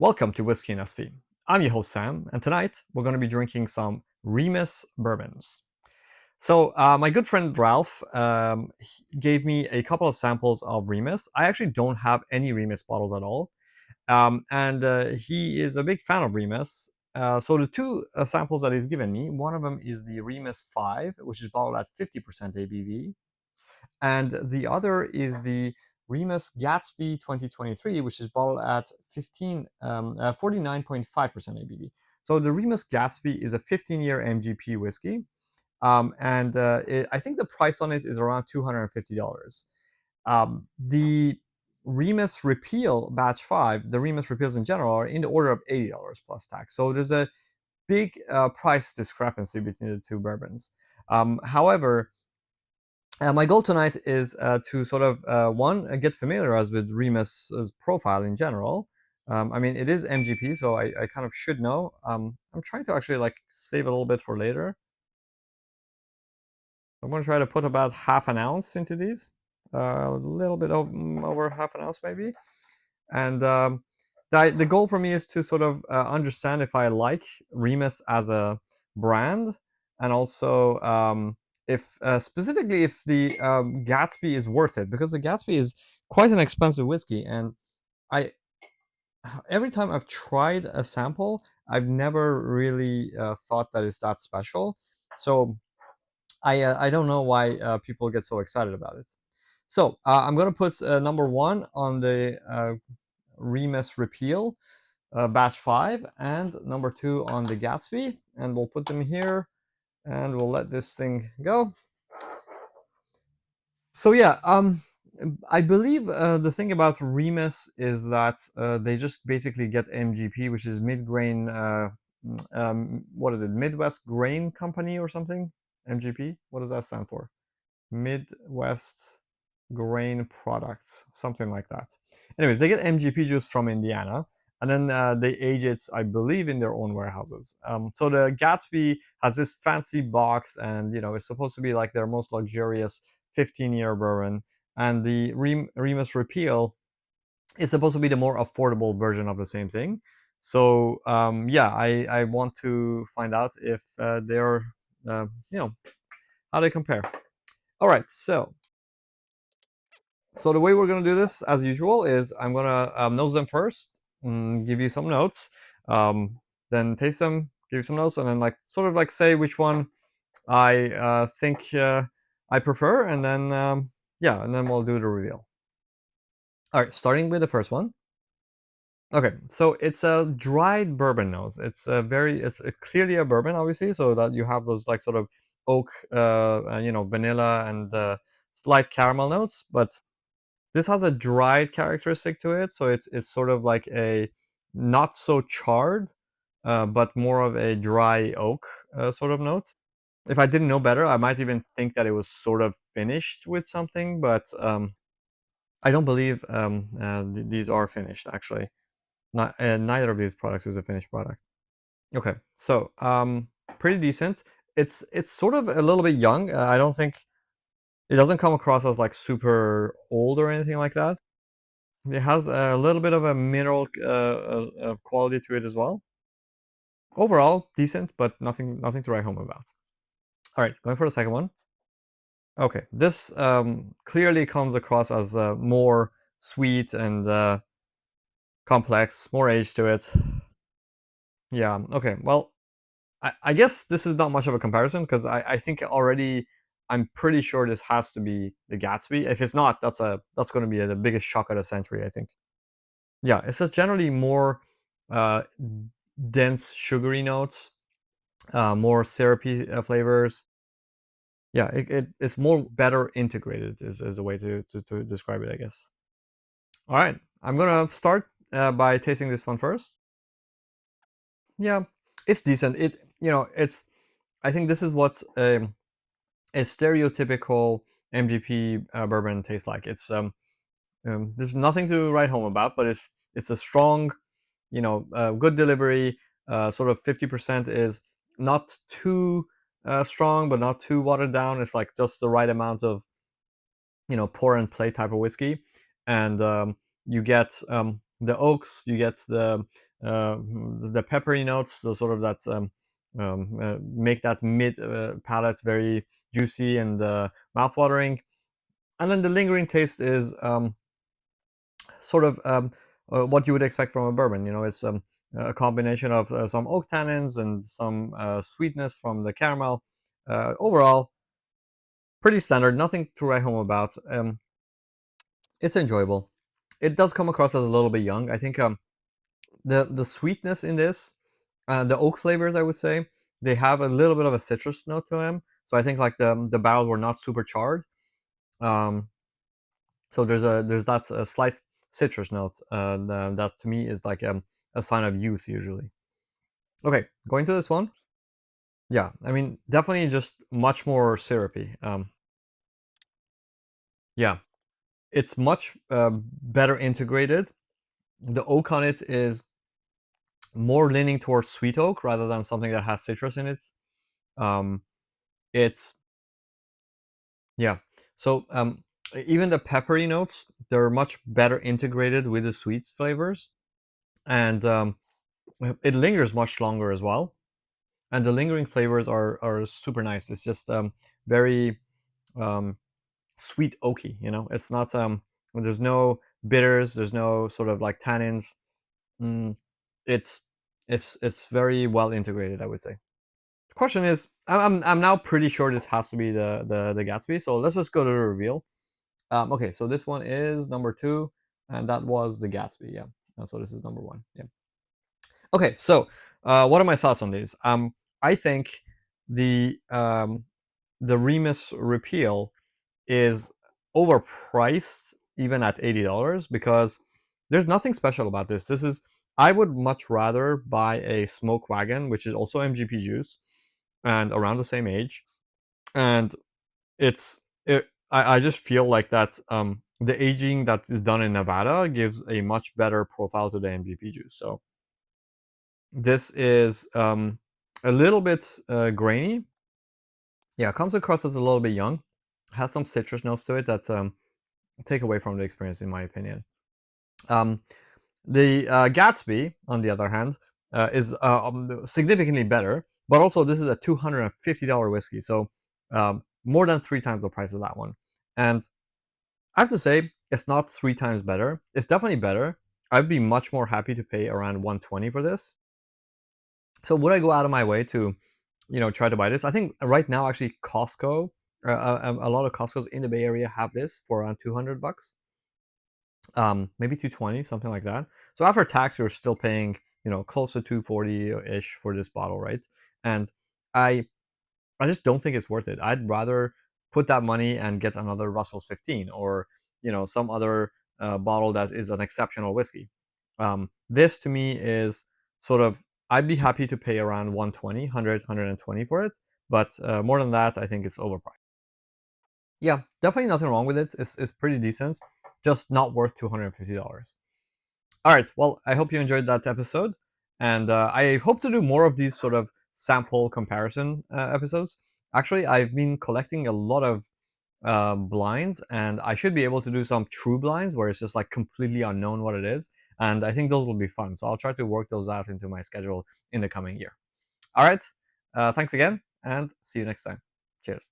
Welcome to Whiskey and SV. I'm your host Sam, and tonight we're going to be drinking some Remus bourbons. So my good friend Ralph gave me a couple of samples of Remus. I actually don't have any Remus bottles at all, and he is a big fan of Remus. So the two samples that he's given me, one of them is the Remus 5, which is bottled at 50% ABV, and the other is the Remus Gatsby 2023, which is bottled at 49.5% ABV. So the Remus Gatsby is a 15-year MGP whiskey, and I think the price on it is around $250. The Remus Repeal Batch 5, the Remus Repeals in general, are in the order of $80 plus tax. So there's a big price discrepancy between the two bourbons. However, my goal tonight is to sort of get familiarized with Remus's profile in general. I mean, it is MGP, so I kind of should know. I'm trying to actually like save a little bit for later. I'm going to try to put about half an ounce into these, a little bit over half an ounce maybe. And the goal for me is to sort of understand if I like Remus as a brand, and also if specifically if the Gatsby is worth it, because the Gatsby is quite an expensive whiskey, and I every time I've tried a sample, I've never really thought that it's that special. So I don't know why people get so excited about it. So I'm gonna put number one on the Remus Repeal batch 5, and number 2 on the Gatsby, and we'll put them here and we'll let this thing go. So yeah, I believe the thing about Remus is that they just basically get MGP, which is mid-grain, what is it, Midwest Grain Company or something? MGP, what does that stand for? Midwest Grain Products, something like that. Anyways, they get MGP juice from Indiana, and then they age it, I believe, in their own warehouses. So the Gatsby has this fancy box, and it's supposed to be like their most luxurious 15-year bourbon, and the Remus Repeal is supposed to be the more affordable version of the same thing. So yeah, I want to find out if they're how they compare. All right, so the way we're going to do this, as usual, is I'm going to nose them first, give you some notes, then taste them, give you some notes, and then sort of say which one I think I prefer, and then yeah, and then we'll do the reveal. All right, starting with the first one. Okay, so it's a dried bourbon nose. It's clearly a bourbon, obviously, so that you have those sort of oak, vanilla and slight caramel notes, but this has a dried characteristic to it, so it's sort of like a not so charred, but more of a dry oak sort of note. If I didn't know better, I might even think that it was sort of finished with something, but I don't believe these are finished actually. Neither of these products is a finished product. Okay, so pretty decent. It's sort of a little bit young. I don't think it doesn't come across as super old or anything like that. It has a little bit of a mineral quality to it as well. Overall, decent, but nothing to write home about. All right, going for the second one. Okay, this clearly comes across as more sweet and complex, more age to it. Yeah, okay, well, I guess this is not much of a comparison, because I think already I'm pretty sure this has to be the Gatsby. If it's not, that's going to be the biggest shock of the century, I think. Yeah, it's just generally more uh, dense, sugary notes, more syrupy flavors. Yeah, it's more better integrated is a way to describe it, I guess. All right, I'm gonna start by tasting this one first. Yeah, it's decent. It's I think this is what a stereotypical MGP bourbon tastes like. There's nothing to write home about, but it's a strong, good delivery. Sort of 50% is not too strong, but not too watered down. It's like just the right amount of pour and play type of whiskey, and you get the oaks, you get the peppery notes, the sort of that make that mid palate very juicy and mouthwatering. And then the lingering taste is sort of what you would expect from a bourbon. You know, it's a combination of some oak tannins and some sweetness from the caramel. Overall, pretty standard, nothing to write home about. It's enjoyable. It does come across as a little bit young. I think the sweetness in this, the oak flavors, I would say, they have a little bit of a citrus note to them. So I think like the barrels were not super charred. Um, so there's that slight citrus note that to me is like a sign of youth usually. Okay, going to this one. Yeah, I mean definitely just much more syrupy. Yeah, it's much better integrated. The oak on it is more leaning towards sweet oak rather than something that has citrus in it. Um, it's yeah. So even the peppery notes, they're much better integrated with the sweet flavors, and it lingers much longer as well. And the lingering flavors are super nice. It's just very um, sweet oaky. You know, it's not there's no bitters, there's no sort of like tannins. Mm, it's it's very well integrated, I would say. The question is, I'm now pretty sure this has to be the Gatsby. So let's just go to the reveal. Okay, so this one is number 2, and that was the Gatsby. Yeah, so this is number 1. Yeah. Okay, so what are my thoughts on these? I think the um, the Remus Repeal is overpriced even at $80 because there's nothing special about this. This is I would much rather buy a Smoke Wagon, which is also MGP juice and around the same age, and I just feel like that the aging that is done in Nevada gives a much better profile to the MGP juice. So this is a little bit grainy. Yeah, comes across as a little bit young. Has some citrus notes to it that take away from the experience, in my opinion. Um, the Gatsby, on the other hand, is significantly better, but also this is a $250 whiskey, so more than 3 times the price of that one. And I have to say, it's not 3 times better. It's definitely better. I'd be much more happy to pay around 120 for this. So would I go out of my way to, try to buy this? I think right now, actually, Costco, a lot of Costco's in the Bay Area have this for around $200, maybe 220, something like that. So after tax, you're still paying, close to 240-ish for this bottle, right? And I I just don't think it's worth it. I'd rather put that money and get another Russell's 15 or some other bottle that is an exceptional whiskey. This to me is sort of I'd be happy to pay around 120, 100, 120 for it, but more than that, I think it's overpriced. Yeah, definitely nothing wrong with it. It's pretty decent, just not worth $250. All right. Well, I hope you enjoyed that episode, and I hope to do more of these sort of sample comparison episodes. Actually, I've been collecting a lot of blinds, and I should be able to do some true blinds where it's just like completely unknown what it is, and I think those will be fun. So I'll try to work those out into my schedule in the coming year. All right. Thanks again, and see you next time. Cheers.